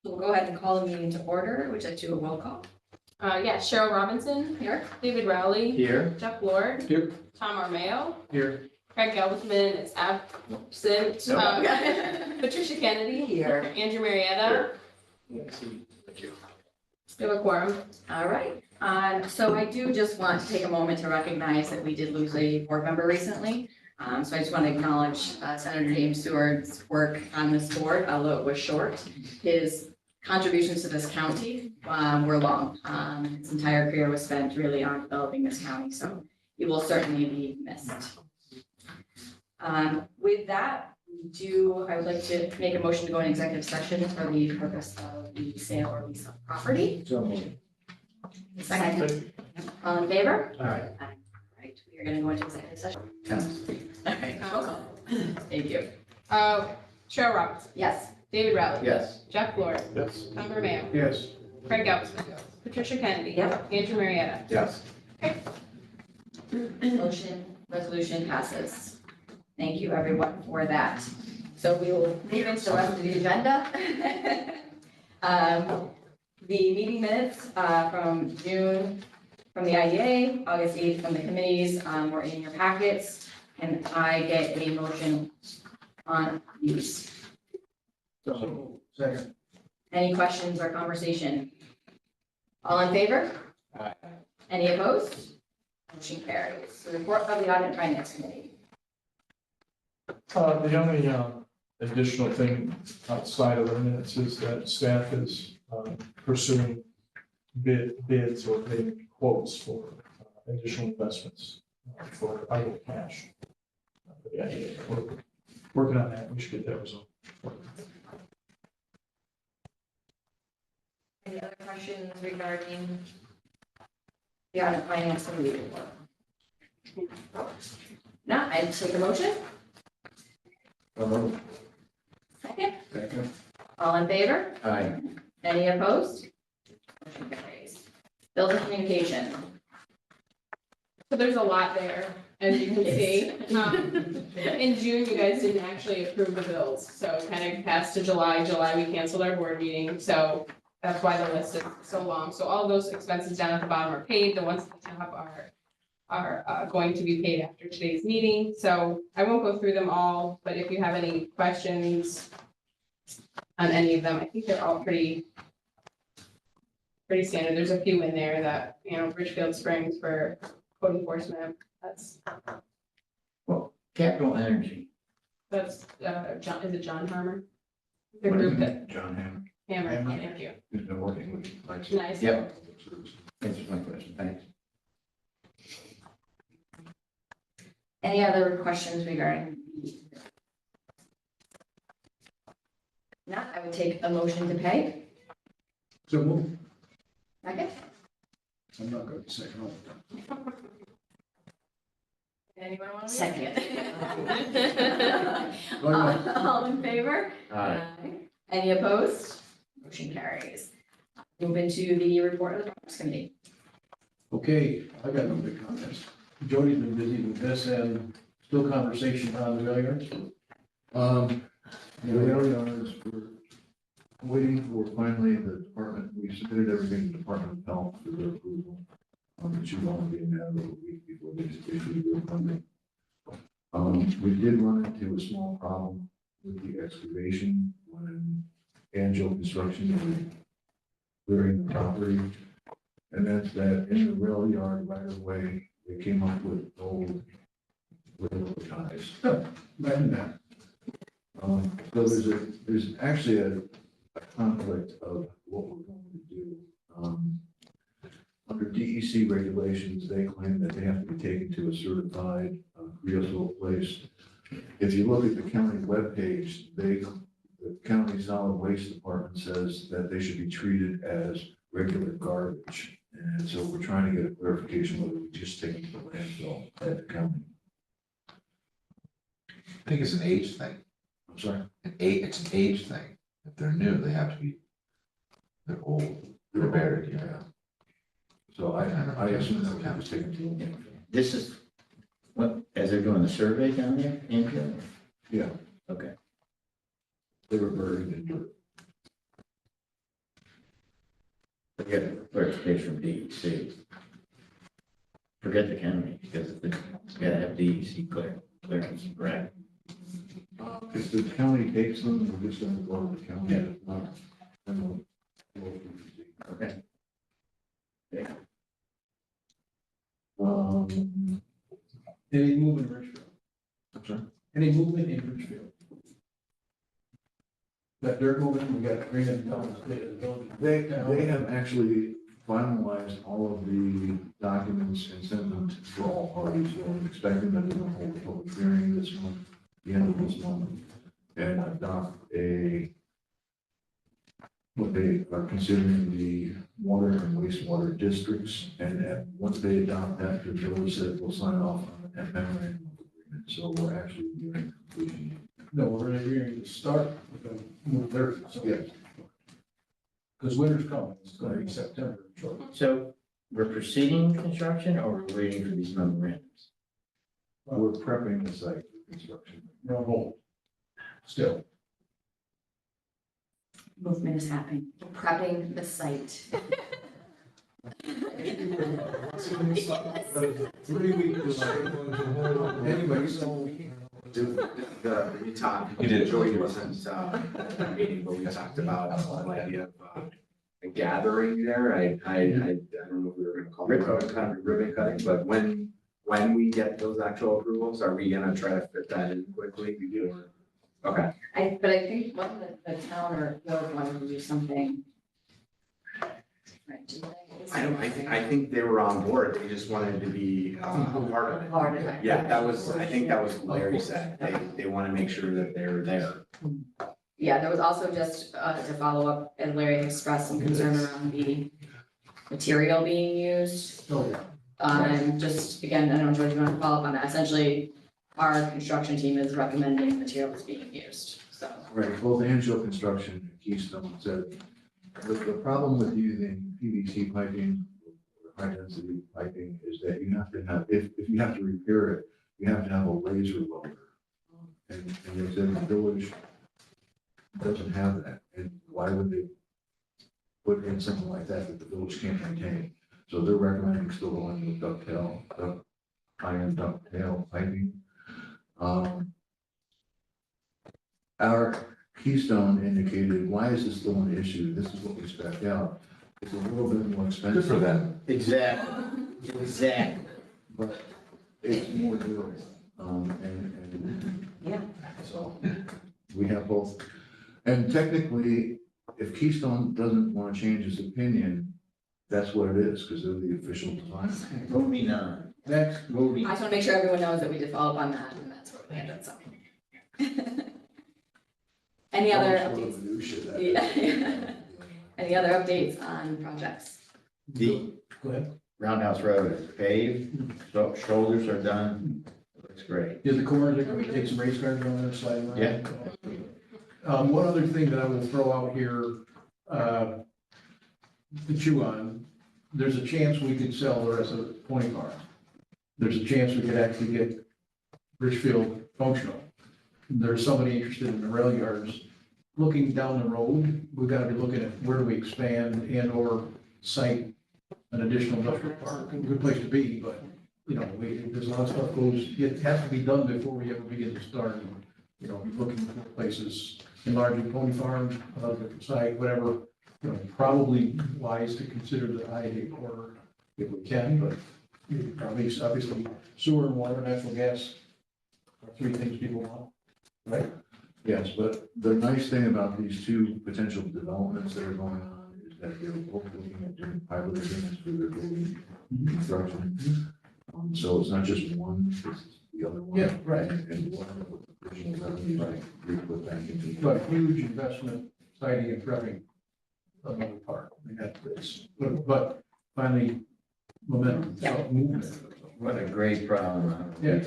We'll go ahead and call the meeting to order. Would you like to do a roll call? Yes, Cheryl Robinson, Here. David Rowley, Here. Jeff Lord, Here. Tom Armeo, Here. Craig Galveston is absent, Patricia Kennedy, Here. Andrew Marietta, Thank you. we have a quorum. All right. So I do just want to take a moment to recognize that we did lose a board member recently. So I just want to acknowledge Senator James Stewart's work on this board, although it was short. His contributions to this county were long. His entire career was spent really on developing this county, so he will certainly be missed. With that, I would like to make a motion to go in executive session for the purpose of the sale or lease of property. So moved. Second. All in favor? All right. All right, we are going to go into executive session. All right, roll call. Thank you. Cheryl Robinson, Yes. David Rowley, Yes. Jeff Lord, Yes. Tom Armeo, Yes. Craig Galveston, Patricia Kennedy, Yep. Andrew Marietta. Yes. Resolution passes. Thank you, everyone, for that. So we will move into the rest of the agenda. The meeting minutes from June from the IDA, August 8th from the committees were in your packets. Can I get a motion on these? So second. Any questions or conversation? All in favor? Aye. Any opposed? Motion carries. The report of the Audit and Finance Committee. The only additional thing outside of the minutes is that staff is pursuing bids or bidding quotes for additional investments for idle cash. Yeah, we're working on that. We should get that resolved. Any other questions regarding the Audit and Finance Committee report? No, I take a motion. Second. Second. All in favor? Aye. Any opposed? Motion carries. Bills and communication. So there's a lot there, as you can see. In June, you guys didn't actually approve the bills, so kind of passed to July. July, we canceled our board meeting, so that's why the list is so long. So all those expenses down at the bottom are paid. The ones at the top are going to be paid after today's meeting. So I won't go through them all, but if you have any questions on any of them, I think they're all pretty standard. There's a few in there that, Bridgefield Springs for code enforcement, that's Well, Capital Energy. John, is it John Harmer? The group that, John Hammer. Hammer, Hammer. thank you. Who's been working with you. Nice. Yep. Answers my question. Thanks. Any other questions regarding the? Not, I would take a motion to pay. So move. Second. I'm not going to second all the time. Anyone want to? Second. Go ahead. All in favor? Aye. Any opposed? Motion carries. Move into the report of the Finance Committee. Okay, I got no big comments. Jody's been busy with this and still conversation on the rail yards. The rail yards, we're waiting for finally the department, we submitted everything to the Department of Health for their approval. It should only be a matter of a week before they issue their funding. We did run into a small problem with the excavation when Angel Construction was clearing the property. And that's that in the rail yard right away, they came up with old railroad ties. Imagine that. So there's actually a conflict of what we're going to do. Under DEC regulations, they claim that they have to be taken to a certified creosote place. If you look at the county webpage, the county solid waste department says that they should be treated as regular garbage. And so we're trying to get a clarification whether we just take them to the landfill at the county. I think it's an age thing. I'm sorry. It's an age thing. If they're new, they have to be, they're old, they're buried, yeah. So I assume that we have to take them to the landfill. This is, what, as they're doing the survey down there, Andrew? Yeah, Okay. they were buried in dirt. get clarification from DEC. Forget the county, because it's gotta have DEC clearance, correct? If the county takes them, we're just gonna go to the county. If not, then we'll Okay. Any movement in Richfield? I'm sorry? Any movement in Richfield? That dirt movement, we got agreement down the state of the village. They have actually finalized all of the documents and sent them to all parties, so I'm expecting them to hold a public hearing this month, the end of this month, and adopt what they are considering the water and wastewater districts, and once they adopt that, the village said will sign off on that memorandum of agreement, so we're actually nearing completion. No, we're agreeing to start with the move there. Yes. Because winter's coming, it's gonna be September, short. So we're proceeding with construction or we're waiting for these memorandums? We're prepping the site for construction. We're on hold. Still. Movement is happening, prepping the site. 3 weeks delay. Anyway, so. We talked, Joey wasn't, meeting, but we talked about the idea of a gathering there. I don't know if we were gonna call it ribbon cutting, but when we get those actual approvals, are we gonna try to fit that in quickly? We do. Okay. But I think one of the town or guild wanted to do something. Right, didn't they? I think they were on board. They just wanted to be a part of it. Part of it. Yeah, I think that was what Larry said. They want to make sure that they're there. Yeah, there was also just to follow up, and Larry expressed some concern around the material being used. Oh, yeah. Just again, I don't know, George, you want to follow up on that? Essentially, our construction team is recommending materials being used, so. Right, both Angel Construction and Keystone said, the problem with using PVC piping, or high density piping, is that you have to have, if you have to repair it, you have to have a laser welder. And they said the village doesn't have that, and why would they put in something like that the village can't maintain? So they're recommending still going with ductile, iron ductile piping. Our Keystone indicated, why is this still an issue? This is what we spec out. It's a little bit more expensive. Good for them. Exactly. But it's more durable. And Yeah. so we have both. And technically, if Keystone doesn't want to change his opinion, that's what it is, because they're the official design. Moving on. Next. I just want to make sure everyone knows that we did follow up on that, and that's where we landed, so. Any other updates? Yeah. Any other updates on projects? The Go ahead. Roundhouse Road is paved, so shoulders are done, it looks great. Did the corners, can we take some race cars on there, slide around? Yeah. One other thing that I will throw out here, to chew on, there's a chance we could sell the rest of the pony farm. There's a chance we could actually get Richfield functional. There's somebody interested in the rail yards. Looking down the road, we've got to be looking at where do we expand and or site an additional industrial park. A good place to be, but, you know, there's a lot of stuff it has to be done before we ever begin to start. You know, looking for places, enlarging pony farm, another site, whatever. You know, probably wise to consider the I-8 corridor if we can, but obviously sewer and water, natural gas are three things people want, right? Yes, but the nice thing about these two potential developments that are going on is that they're both looking at doing pilot agreements for their building construction. So it's not just one, it's the other one. Yeah, right. And one of the additional revenues, like, we put back into. But huge investment, siting and prepping another part. I mean, but finally, momentum, Yeah. movement. What a great problem. Yeah.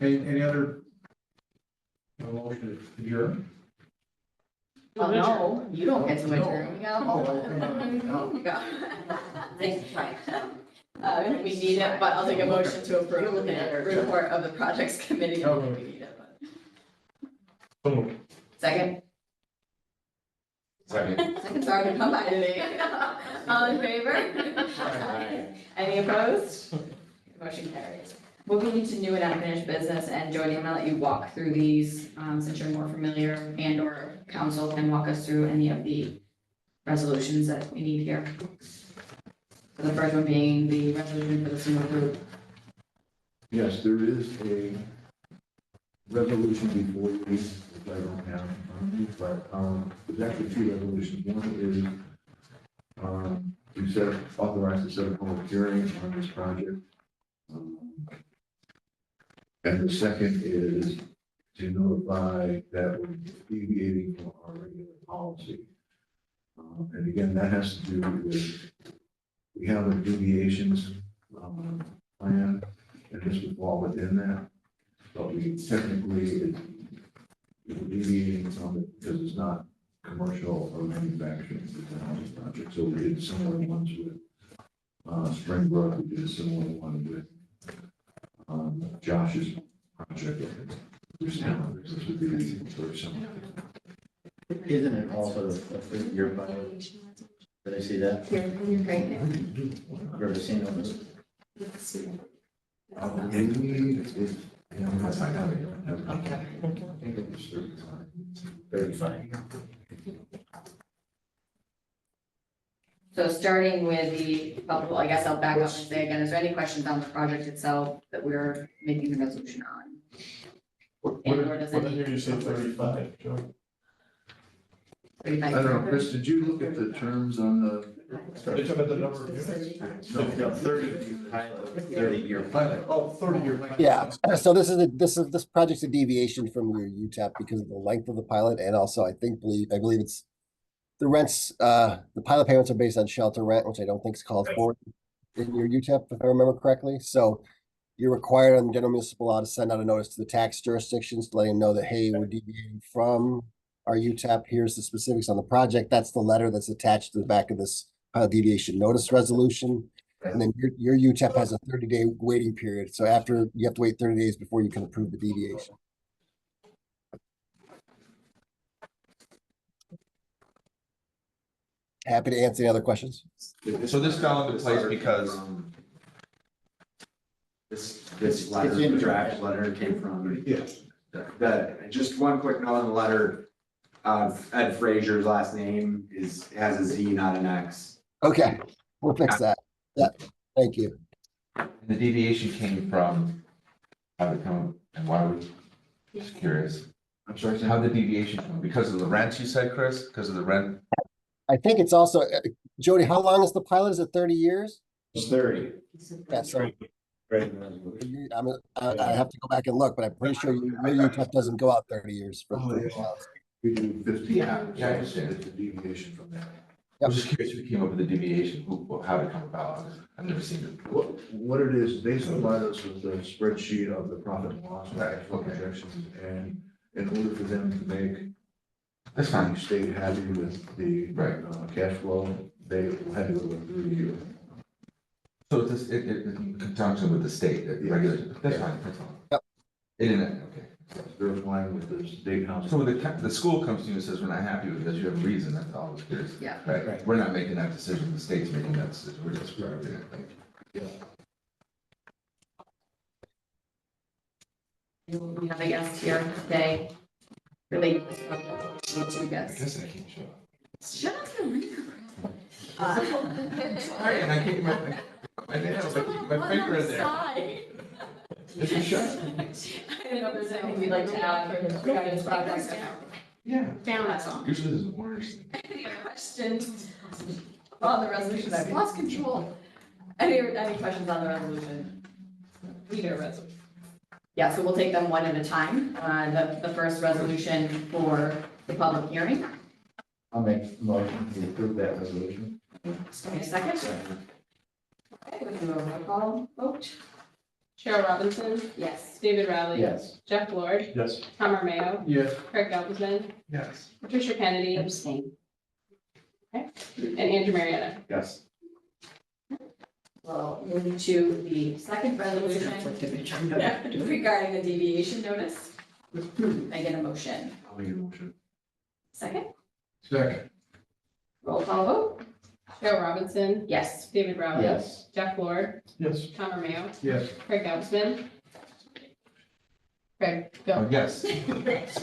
Any other motion to adjourn? Well, no, you don't get to No. adjourn, you got a whole. No. You go. Thanks, Frank. We need it, but I'll take a motion to approve the report of the projects committee. I don't think we need it, but- So moved. Second, Seconds are gonna come by today. All in favor? Any opposed? Motion carries. Moving into new and unfinished business, and Jody, I'm gonna let you walk through these, since you're more familiar and or council can walk us through any of the resolutions that we need here. So the first one being the resolution for the single group. Yes, there is a resolution before you, which I don't have, but, there's actually two resolutions. One is, you set, authorize to set a public hearing on this project. And the second is to notify that we're deviating from our regular policy. And again, that has to do with, we have a deviations, plan, and this would fall within that. But we technically, we're deviating from it because it's not commercial or manufacturing, it's a housing project. So we did similar ones with, Springbrook, we did a similar one with, Josh's project. This would be very similar. Isn't it also a 3-year pilot? Did I see that? Here, right there. Ever seen those? I'll find out. Okay. I think it was 35. So starting with the, well, I guess I'll back up and say again, is there any questions on the project itself that we're making the resolution on? What And or does it did I need- hear you say 35, Joe? I don't know, Chris, did you look at the terms on the? Are you talking about the number of units? No, 30 pilot, 30-year pilot. Oh, 30-year. Yeah, so this project's a deviation from your UTEP because of the length of the pilot, and also I believe it's the rents, the pilot payments are based on shelter rent, which I don't think is called for in your UTEP, if I remember correctly. So you're required on the general municipal law to send out a notice to the tax jurisdictions to let them know that, hey, we're deviating from our UTEP. Here's the specifics on the project. That's the letter that's attached to the back of this deviation notice resolution. And then your UTEP has a 30-day waiting period. So after, you have to wait 30 days before you can approve the deviation. Happy to answer any other questions. So this fell into place because This letter, in the the draft letter came from, Yes. just one quick note on the letter. Ed Frazier's last name has a Z, not an X. Okay, we'll fix that. Yeah, thank you. the deviation came from, how did it come and why we, just curious. I'm sorry, How the deviation come? Because of the rent, you said, Chris? Because of the rent? I think it's also, Jody, how long is the pilot? Is it 30 years? It's 30. Yeah, so Right. I have to go back and look, but I'm pretty sure your UTEP doesn't go out 30 years for Oh, the yeah. We do 15. Yeah, I understand. It's a deviation from that. I was just curious who came up with the deviation, how did it come about? I've never seen it. What it is, they supplied us with a spreadsheet of the profit and loss and Right, cash flow okay. projections, and in order for them to make That's fine. the state happy with the Right. cash flow, they had to go through you. So it's, it conjunction with the state, the regulation, that's fine, that's fine. Yep. It didn't, okay. They're flying with the state So council. when the school comes to you and says, we're not happy with this, you have a reason, that's all I was curious. Yeah. Right, we're not making that decision, the state's making that decision, we're just approving it, thank you. We have a guest here today related to this project. Two I guests. guess I can't show. Shut up and read. Sorry, and I can't, my nails, I keep my finger in there. It's a shot. I don't know if there's anything we'd like to add regarding this project. Yeah. Down that song. Usually there's worse. Any other questions on the resolution? I've lost control. Any questions on the resolution? We need a resolution. Yeah, so we'll take them one at a time. The first resolution for the public hearing. I'll make a motion to approve that resolution. Give me a second. Okay, we can do a roll call vote. Cheryl Robinson, Yes. David Riley. Yes. Jeff Lord, Yes. Tom Mayo, Yes. Craig Galveston, Yes. Patricia Kennedy, Abstain. and Andrew Marietta. Yes. Well, moving to the second resolution regarding the deviation notice. I get a motion. I'll make a motion. Second, Second. Roll call vote? Cheryl Robinson, Yes. David Riley. Yes. Jeff Lord, Yes. Tom Romeo, Yes. Craig Gabsman. Craig, go. Yes.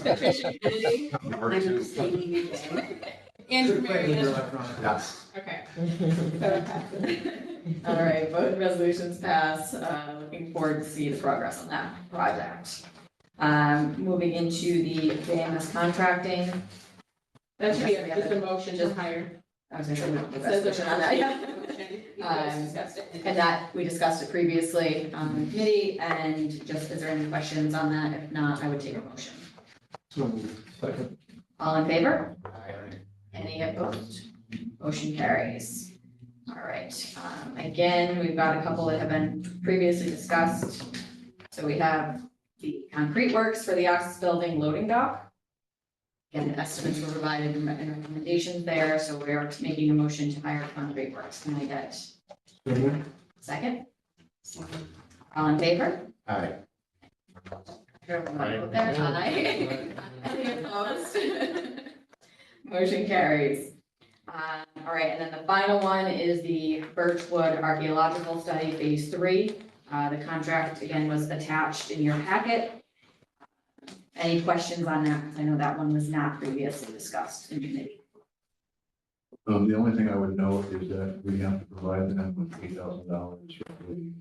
Patricia Kennedy. Number I'm two. abstaining again. Andrew Marietta. Yes. Okay. So it passes. All right, both resolutions pass. Looking forward to see the progress on that project. Moving into the JMS contracting. That should be Yes, we have just a motion to hire. I was gonna say, we don't have a It says resolution on that yet. You guys discussed it. And that, we discussed it previously on the committee, and just, is there any questions on that? If not, I would take a motion. So moved. Second. All in favor? Any opposed? Motion carries. All right, again, we've got a couple that have been previously discussed. So we have the concrete works for the Oxus Building loading dock. Again, the estimates were provided and recommendations there, so we are making a motion to hire concrete works. Can I get So moved. a second? All in favor? Aye. Everyone vote there, aye. Any opposed? Motion carries. All right, and then the final one is the Birchwood Archaeological Study Phase 3. The contract, again, was attached in your packet. Any questions on that? Because I know that one was not previously discussed in committee. The only thing I would note is that we have to provide them with $8,000 roughly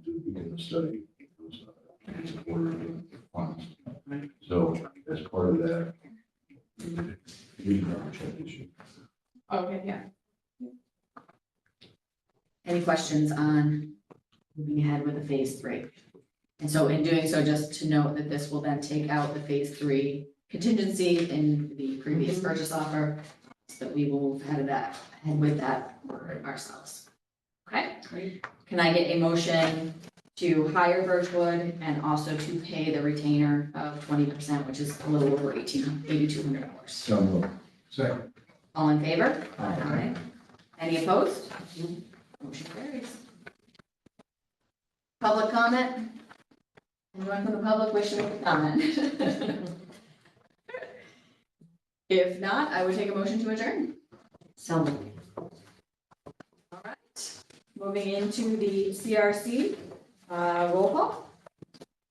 to begin the study. It's a quarter of the funds. So as part of that, we have to check issue. Okay, yeah. Any questions on moving ahead with the Phase 3? And so in doing so, just to note that this will then take out the Phase 3 contingency in the previous purchase offer, so that we will move ahead with that ourselves. Okay? Can I get a motion to hire Birchwood and also to pay the retainer of 20%, which is a little over $8,200? So moved. Second. All in favor? Aye. Any opposed? Motion carries. Public comment? Anyone from the public wish to make a comment? If not, I would take a motion to adjourn. So moved. All right, moving into the CRC, roll call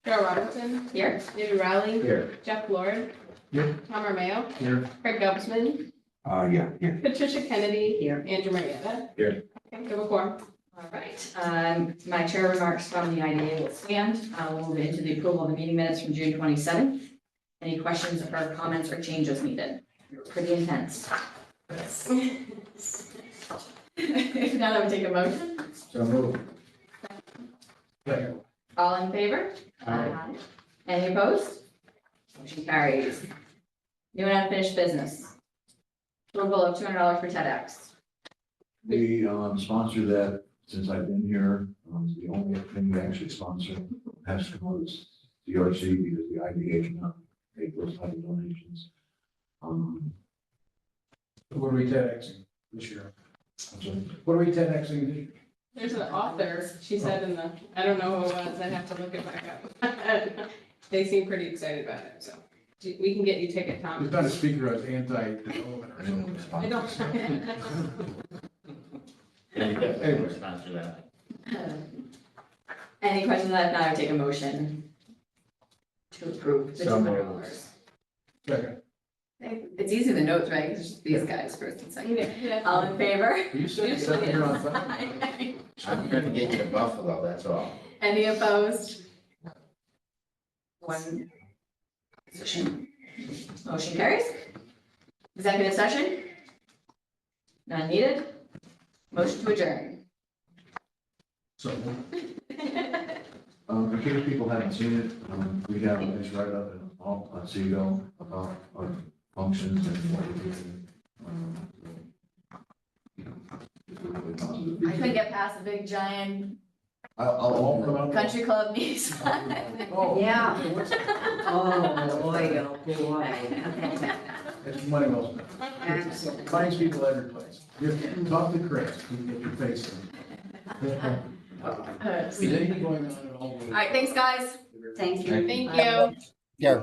Cheryl Robinson, here. David Riley, Here. Jeff Lord. Here. Tom Romeo, Here. Craig Gabsman, Yeah. Patricia Kennedy. Here. Andrew Marietta. Here. Okay, we have a quorum. All right, my chair remarks from the IDA will stand. We'll move into the approval of the meeting minutes from June 27th. Any questions or comments or changes needed? Pretty intense. If not, I would take a motion. So moved. Second. All in favor? Aye. Any opposed? Motion carries. New and unfinished business. Approval of $200 for TEDx. We sponsor that since I've been here. The only thing we actually sponsor has to come with CRC because the IDA cannot make those type of donations. What are we 10Xing this year? I'm sorry. What are we 10Xing this year? There's an author, she said in the, I don't know who it was, I'd have to look it back up. They seem pretty excited about it, so we can get you ticket, Tom. There's not a speaker as anti-development or something. I don't. Anyway, sponsor that. Any questions? If not, I would take a motion to approve the So $200. moved. Second. It's easy to note, right? It's just these guys first and second. Yeah. All in favor? You said second, you're on time. I'm gonna get you to Buffalo, that's all. Any opposed? One position. Motion carries. Executive session? None needed. Motion to adjourn. So, In case people haven't seen it, we have this right up on CEDO about our functions and what we're doing. I couldn't get past the big giant I'll come out. country club news. Oh. Yeah. Oh, boy, oh, boy. It's money well spent. Finds people every place. You talk to Chris, you can get your face in. Is anything going on at all? All right, thanks, guys. Thank you. Thank you. Yeah.